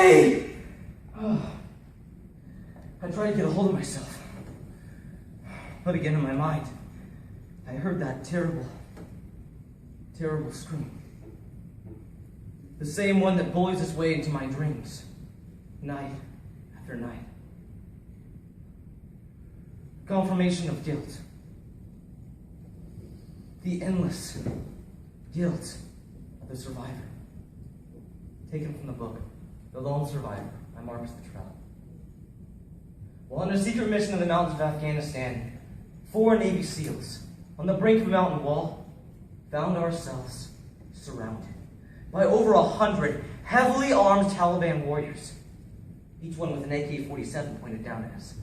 me! Oh. I tried to get a hold of myself. But again in my mind, I heard that terrible, terrible scream. The same one that bullies its way into my dreams, night after night. Confirmation of guilt. The endless guilt of the survivor. Taken from the book, The Lone Survivor by Marcus Luttrell. While on a secret mission in the mountains of Afghanistan, 4 Navy SEALs on the brink of a mountain wall found ourselves surrounded by over 100 heavily armed Taliban warriors, each one with an AK-47 pointed down at us.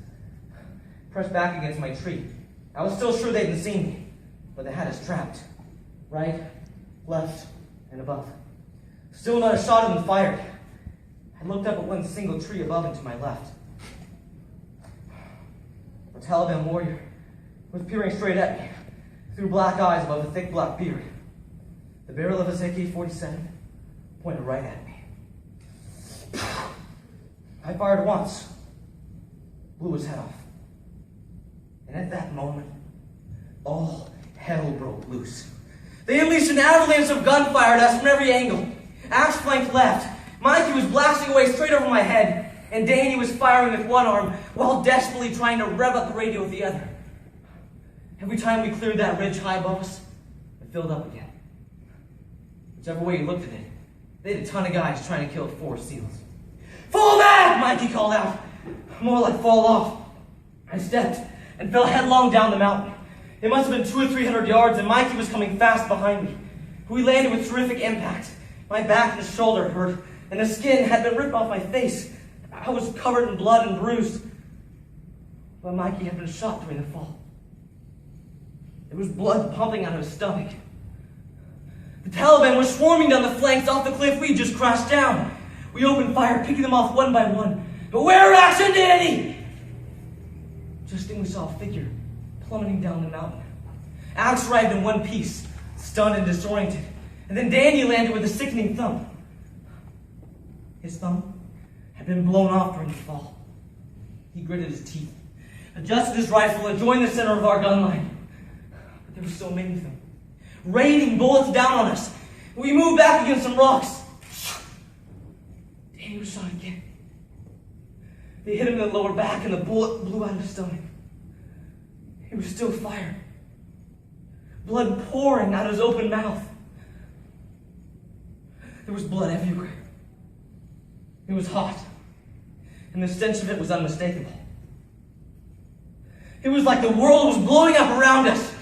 Pressed back against my tree, I was still sure they hadn't seen me, but they had us trapped. Right, left, and above. Still not a shot of them fired. I looked up at one single tree above and to my left. A Taliban warrior was peering straight at me through black eyes above a thick black beard. The barrel of his AK-47 pointed right at me. I fired once, blew his head off. And at that moment, all hell broke loose. They unleashed an avalanche of gunfire at us from every angle. Axe flanked left. Mikey was blasting away straight over my head, and Danny was firing with one arm while desperately trying to rev up the radio with the other. Every time we cleared that ridge high above us, it filled up again. Whichever way you looked at it, they had a ton of guys trying to kill 4 SEALs. Fall back! Mikey called out. More like fall off. I stepped and fell headlong down the mountain. It must have been 200 or 300 yards, and Mikey was coming fast behind me. We landed with terrific impact. My back and shoulder hurt, and the skin had been ripped off my face. I was covered in blood and bruised. But Mikey had been shot during the fall. There was blood pumping out of his stomach. The Taliban was swarming down the flanks off the cliff we just crashed down. We opened fire, picking them off one by one. Beware action, Danny! Just then we saw a figure plummeting down the mountain. Alex arrived in one piece, stunned and disoriented. And then Danny landed with a sickening thump. His thumb had been blown off during the fall. He gritted his teeth, adjusted his rifle, and joined the center of our gun line. But there were so many of them, raining bullets down on us. We moved back against some rocks. Danny was shot again. They hit him in the lower back, and the bullet blew out of his stomach. He was still firing, blood pouring out of his open mouth. There was blood everywhere. It was hot, and the stench of it was unmistakable. It was like the world was blowing up around us.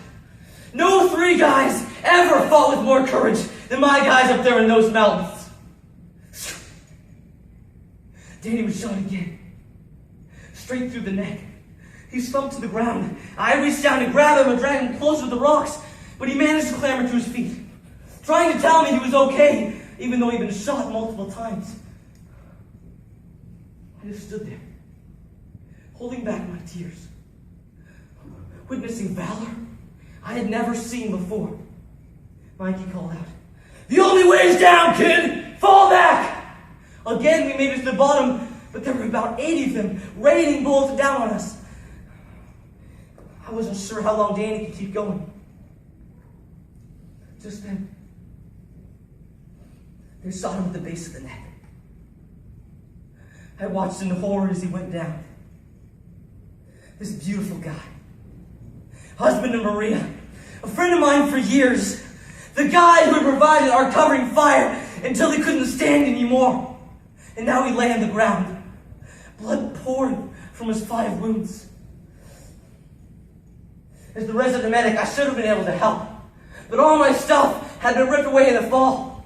No 3 guys ever fought with more courage than my guys up there in those mountains. Danny was shot again, straight through the neck. He slumped to the ground. I reached down to grab him and drag him closer to the rocks, but he managed to clamber to his feet, trying to tell me he was okay, even though he'd been shot multiple times. I just stood there, holding back my tears, witnessing valor I had never seen before. Mikey called out, "The only way's down, kid! Fall back!" Again, we made it to the bottom, but there were about 80 of them, raining bullets down on us. I wasn't sure how long Danny could keep going. Just then, they shot him at the base of the neck. I watched in horror as he went down. This beautiful guy, husband of Maria, a friend of mine for years, the guy who had provided our covering fire until he couldn't stand anymore. And now he lay on the ground, blood pouring from his 5 wounds. As the resident medic, I should have been able to help, but all my stuff had been ripped away in the fall.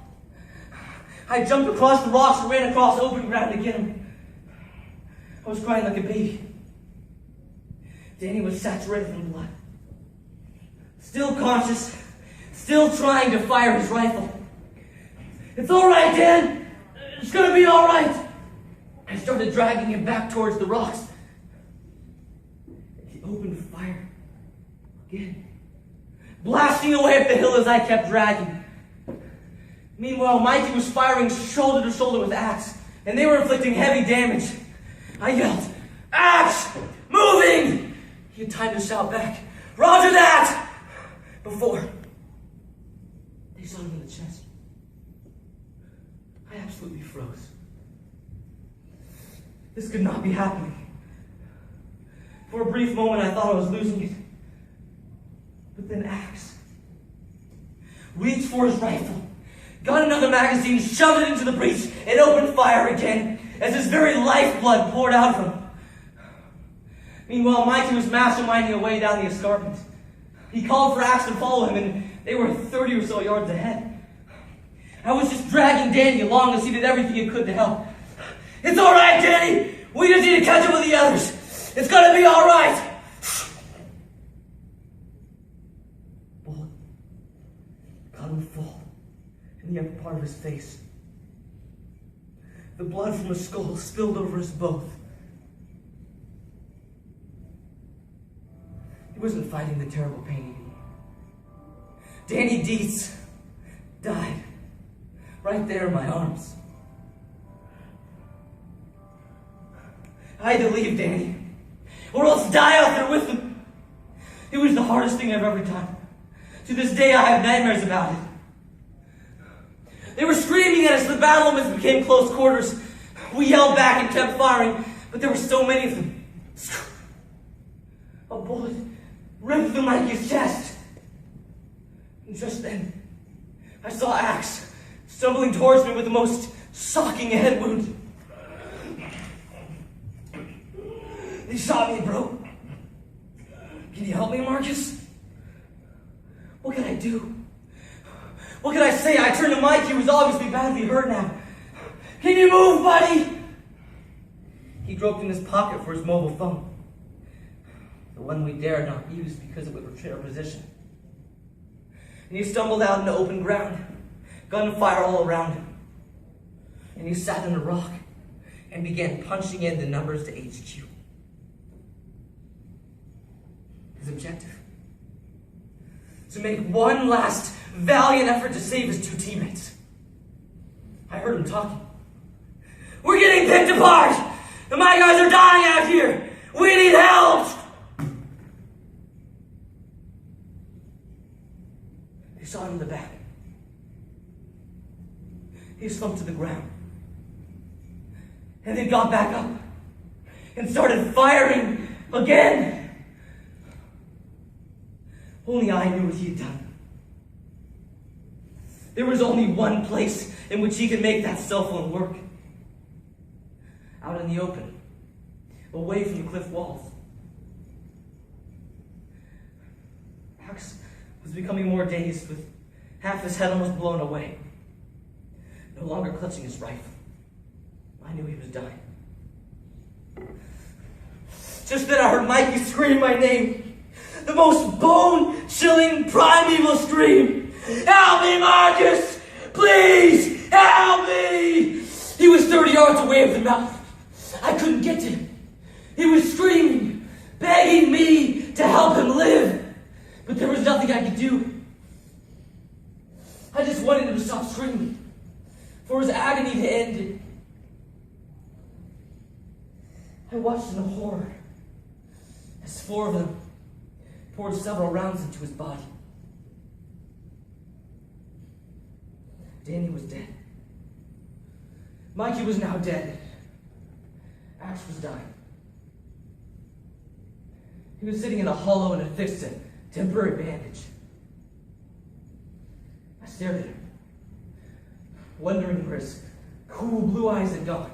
I jumped across the rocks and ran across open ground to get him. I was crying like a baby. Danny was saturated in blood, still conscious, still trying to fire his rifle. "It's all right, Dan. It's gonna be all right." I started dragging him back towards the rocks. He opened fire again, blasting away up the hill as I kept dragging. Meanwhile, Mikey was firing shoulder to shoulder with Axe, and they were inflicting heavy damage. I yelled, "Axe! Moving!" He had time to shout back, "Roger that!" before they shot him in the chest. I absolutely froze. This could not be happening. For a brief moment, I thought I was losing it. But then Axe reached for his rifle, got another magazine, shoved it into the breech, and opened fire again as his very lifeblood poured out of him. Meanwhile, Mikey was masterminding a way down the escarpment. He called for Axe to follow him, and they were 30 or so yards ahead. I was just dragging Danny along as he did everything he could to help. "It's all right, Danny. We just need to catch up with the others. It's gonna be all right." Bullet got him full in the upper part of his face. The blood from his skull spilled over us both. He wasn't fighting the terrible pain anymore. Danny Dietz died right there in my arms. I had to leave Danny, or else die out there with him. It was the hardest thing I've ever done. To this day, I have nightmares about it. They were screaming at us. The battle almost became close quarters. We yelled back and kept firing, but there were so many of them. A bullet ripped through Mikey's chest. And just then, I saw Axe stumbling towards me with the most shocking head wound. "They shot me, bro. Can you help me, Marcus?" What could I do? What could I say? I turned to Mike. He was obviously badly hurt now. "Can you move, buddy?" He groped in his pocket for his mobile phone. The one we dared not use because it would betray our position. And he stumbled out into open ground, gunfire all around him. And he sat on a rock and began punching in the numbers to HQ. His objective: to make one last valiant effort to save his two teammates. I heard him talking. "We're getting picked apart! And my guys are dying out here! We need help!" They shot him in the back. He slumped to the ground. And they got back up and started firing again. Only I knew what he had done. There was only one place in which he could make that cell phone work. Out in the open, away from the cliff walls. Axe was becoming more dazed, with half his head almost blown away. No longer clutching his rifle. I knew he was dying. Just then I heard Mikey scream my name. The most bone-chilling, primeval scream. "Help me, Marcus! Please, help me!" He was 30 yards away from the mountain. I couldn't get to him. He was screaming, begging me to help him live. But there was nothing I could do. I just wanted him to stop screaming, for his agony to end. I watched in horror as 4 of them poured several rounds into his body. Danny was dead. Mikey was now dead. Axe was dying. He was sitting in a hollow and affixed a temporary bandage. I stared at him, wondering where his cool blue eyes had gone.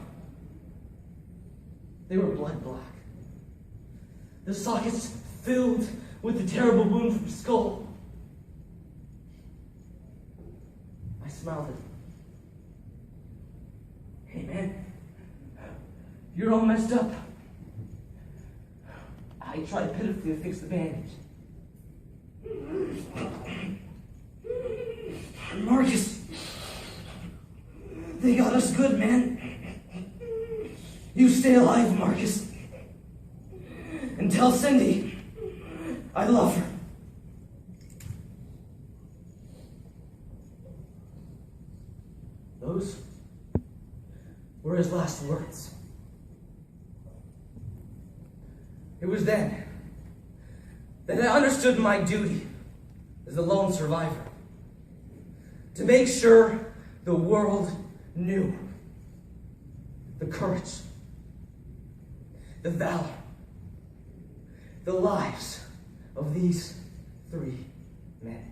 They were blood black. The sockets filled with the terrible wound from his skull. I smiled at him. "Hey, man, you're all messed up." I tried pitifully to fix the bandage. "Marcus, they got us good, man. You stay alive, Marcus. And tell Cindy I love her." were his last words. It was then that I understood my duty as the lone survivor, to make sure the world knew the courage, the valor, the lives of these 3 men.